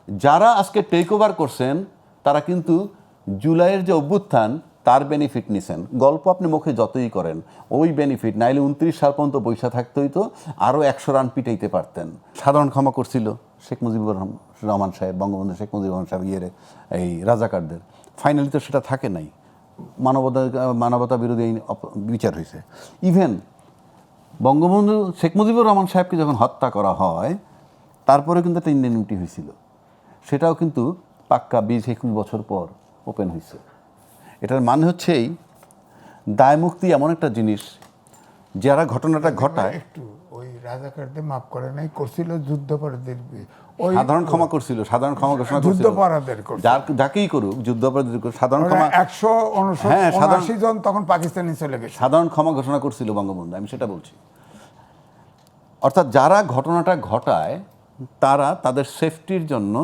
যারা আজকে take over করছেন তারা কিন্তু জুলাইয়ের যে অভ্যুত্থান তার বেনিফিট নিছেন। গল্প আপনি মুখে যতই করেন ওই বেনিফিট নাইলে 29 সাল পর্যন্ত বৈশা থাকতে হইতো, আরও 100 রান পিটাইতে পারতেন। সাধারণ ক্ষমা করছিল শেখ মুজিবুর রহমান সাহেব, বঙ্গবন্ধু শেখ মুজিবুর রহমান সাহেব এই রাজাকারদের। ফাইনালি তো সেটা থাকে নাই, মানবতা বিরোধী আইন বিচার হয়েছে। ইভেন বঙ্গবন্ধু শেখ মুজিবুর রহমান সাহেবকে যখন হত্যা করা হয় তারপরে কিন্তু একটা ইন্ডেমনিটি হয়েছিল, সেটাও কিন্তু পাক্কা 20-21 বছর পর ওপেন হয়েছে। এটার মানে হচ্ছে এই দায় মুক্তি এমন একটা জিনিস যারা ঘটনাটা ঘটায় একটু ওই রাজাকারদের মাফ করে নাই, করছিল যুদ্ধাপরাধীদের, সাধারণ ক্ষমা করছিল, সাধারণ ক্ষমা ঘোষণা করছিল। যুদ্ধাপরাধীদের যাকেই করুক যুদ্ধাপরাধীদের সাধারণ ক্ষমা, 179 জন তখন পাকিস্তানে চলে গেছে, সাধারণ ক্ষমা ঘোষণা করছিল বঙ্গবন্ধু, আমি সেটা বলছি। অর্থাৎ যারা ঘটনাটা ঘটায় তারা তাদের সেফটির জন্য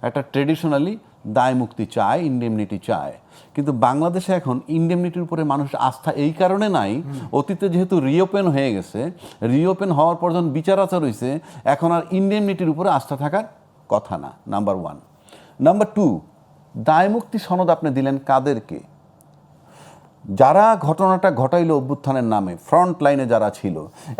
একটা ট্রেডিশনালি দায় মুক্তি চায়, ইন্ডেমনিটি চায়। কিন্তু বাংলাদেশে এখন ইন্ডেমনিটির উপরে মানুষের আস্থা এই কারণে নাই, অতীতে যেহেতু রিওপেন হয়ে গেছে, রিওপেন হওয়ার পর যখন বিচার আচার হয়েছে, এখন আর ইন্ডেমনিটির উপরে আস্থা থাকার কথা না, নাম্বার 1। নাম্বার 2, দায় মুক্তি সনদ আপনি দিলেন কাদেরকে? যারা ঘটনাটা ঘটাইলো অভ্যুত্থানের নামে, ফ্রন্ট লাইনে যারা ছিল।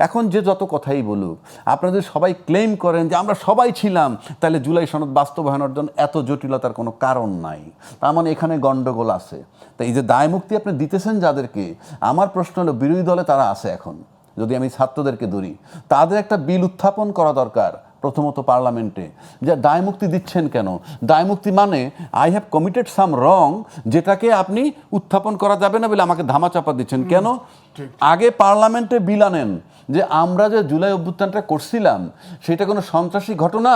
এখন যে যত কথাই বলুক, আপনারা যদি সবাই ক্লেম করেন যে আমরা সবাই ছিলাম, তাহলে জুলাই সনদ বাস্তবায়নের জন্য এত জটিলতার কোনো কারণ নাই। তার মানে এখানে গণ্ডগোল আছে। তাই এই যে দায় মুক্তি আপনি দিতেছেন যাদেরকে, আমার প্রশ্ন হলো বিরোধী দলে তারা আছে এখন, যদি আমি ছাত্রদেরকে ধরি, তাদের একটা বিল উত্থাপন করা দরকার প্রথমত পার্লামেন্টে, যে দায় মুক্তি দিচ্ছেন কেন? দায় মুক্তি মানে আই হ্যাভ কমিটেড সাম রং, যেটাকে আপনি উত্থাপন করা যাবে না বলে আমাকে ধামাচাপা দিচ্ছেন কেন? আগে পার্লামেন্টে বিল আনেন যে আমরা যে জুলাই অভ্যুত্থানটা করছিলাম সেটা কোনো সন্ত্রাসী ঘটনা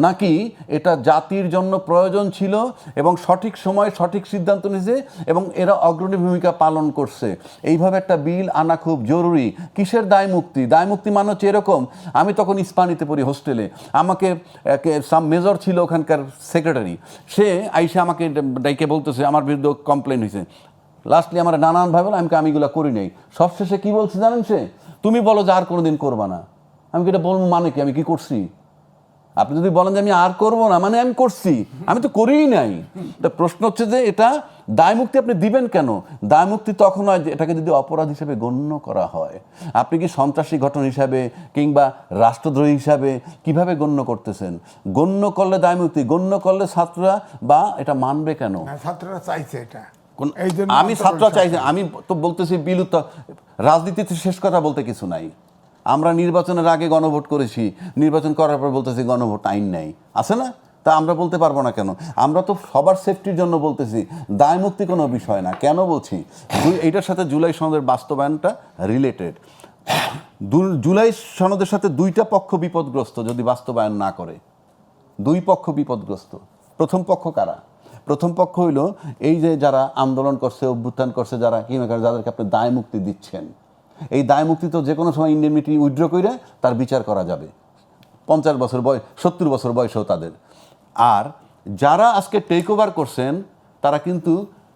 নাকি এটা জাতির জন্য প্রয়োজন ছিল এবং সঠিক সময়ে সঠিক সিদ্ধান্ত নিয়েছে এবং এরা অগ্রণী ভূমিকা পালন করছে। এইভাবে একটা বিল আনা খুব জরুরি। কিসের দায় মুক্তি? দায় মুক্তি মানে হচ্ছে এরকম, আমি তখন ইস্পানিতে পড়ি হোস্টেলে, আমাকে সাম মেজর ছিল ওখানকার সেক্রেটারি, সে আইসে আমাকে ডাইকে বলতেছে আমার বিরুদ্ধে কমপ্লেন হয়েছে। লাস্টলি আমার নানানভাবে আমি এগুলো করি নাই। সবশেষে কি বলছে জানেন? সে তুমি বলো যে আর কোনোদিন করবা না। আমি কি এটা বলবো মানে কি? আমি কি করছি? আপনি যদি বলেন যে আমি আর করবো না, মানে আমি করছি, আমি তো করিই নাই। তা প্রশ্ন হচ্ছে যে এটা দায় মুক্তি আপনি দিবেন কেন? দায় মুক্তি তখন হয় যে এটাকে যদি অপরাধ হিসেবে গণ্য করা হয়। আপনি কি সন্ত্রাসী ঘটনা হিসাবে কিংবা রাষ্ট্রদ্রোহী হিসাবে কিভাবে গণ্য করতেছেন? গণ্য করলে দায় মুক্তি, গণ্য করলে ছাত্ররা বা এটা মানবে কেন? ছাত্ররা চাইছে এটা। আমি ছাত্র চাইছি, আমি তো বলতেছি বিলুপ্ত। রাজনীতিতে শেষ কথা বলতে কিছু নাই। আমরা নির্বাচনের আগে গণভোট করেছি, নির্বাচন করার পর বলতেছি গণভোট আইন নেই, আছে না? তা আমরা বলতে পারবো না কেন? আমরা তো সবার সেফটির জন্য বলতেছি, দায় মুক্তি কোনো বিষয় না। কেন বলছি? এইটার সাথে জুলাই সনদের বাস্তবায়নটা রিলেটেড। জুলাই সনদের সাথে দুইটা পক্ষ বিপদগ্রস্ত যদি বাস্তবায়ন না করে। দুই পক্ষ বিপদগ্রস্ত। প্রথম পক্ষ কারা? প্রথম পক্ষ হইল এই যে যারা আন্দোলন করছে, অভ্যুত্থান করছে, যারা যাদেরকে আপনি দায় মুক্তি দিচ্ছেন। এই দায় মুক্তি তো যে কোনো সময় ইন্ডেমনিটি উইথড্র করে তার বিচার করা যাবে, 50 বছর বয়স, 70 বছর বয়সও তাদের। আর যারা আজকে টেক ওভার করছেন তারা কিন্তু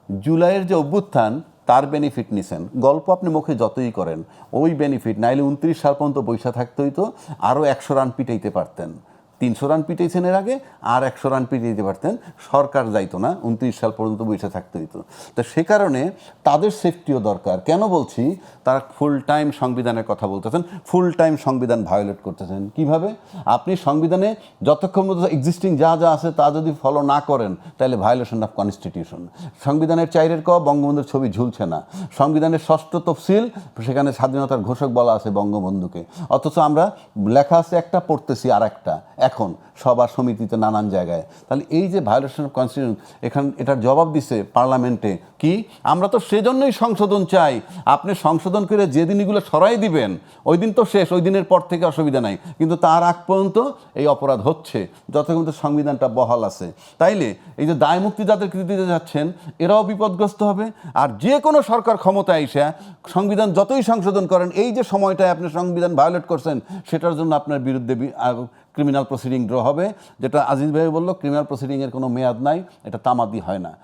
জুলাইয়ের যে অভ্যুত্থান তার বেনিফিট নিছেন। গল্প আপনি মুখে যতই করেন ওই বেনিফিট নাইলে 29 সাল পর্যন্ত বৈশা থাকতে হইতো, আরও 100 রান পিটাইতে পারতেন। 300 রান পিটাইছেন এর আগে, আর 100 রান পিটাইতে পারতেন, সরকার যাইতো না, 29 সাল পর্যন্ত বসে থাকতে হইতো। তো সে কারণে তাদের সেফটিও দরকার। কেন বলছি? তারা ফুল টাইম সংবিধানের কথা বলতেছেন, ফুল টাইম সংবিধান ভায়োলেট করতেছেন। কিভাবে? আপনি সংবিধানে যতক্ষণ পর্যন্ত এক্সিস্টিং যা যা আছে তা যদি ফলো না করেন তাহলে ভায়োলেশন অফ কনস্টিটিউশন। সংবিধানের 4 ক বঙ্গবন্ধুর ছবি ঝুলছে না। সংবিধানের 6ষ্ঠ তফসিল, সেখানে স্বাধীনতার ঘোষক বলা আছে বঙ্গবন্ধুকে, অথচ আমরা লেখা আছে একটা, পড়তেছি আর একটা এখন সভা সমিতিতে নানান জায়গায়। তাহলে এই যে ভায়োলেশন অফ কনস্টিটিউশন, এটার জবাব দিছে পার্লামেন্টে কি? আমরা তো সেজন্যই সংশোধন চাই। আপনি সংশোধন করে যেদিন এগুলো সরাই দিবেন ওই দিন তো শেষ, ওই দিনের পর থেকে অসুবিধা নাই, কিন্তু তার আগ পর্যন্ত এই অপরাধ হচ্ছে যতক্ষণ তো সংবিধানটা বহাল আছে। তাইলে এই যে দায় মুক্তি যাদেরকে দিতে যাচ্ছেন এরাও বিপদগ্রস্ত হবে। আর যে কোনো সরকার ক্ষমতায় এসে সংবিধান যতই সংশোধন করেন, এই যে সময়টায় আপনি সংবিধান ভায়োলেট করছেন সেটার জন্য আপনার বিরুদ্ধে ক্রিমিনাল প্রসিডিং ড্র হবে। যেটা আজিজ ভাই বললো, ক্রিমিনাল প্রসিডিংয়ের কোনো মেয়াদ নাই, এটা তামাদি হয় না।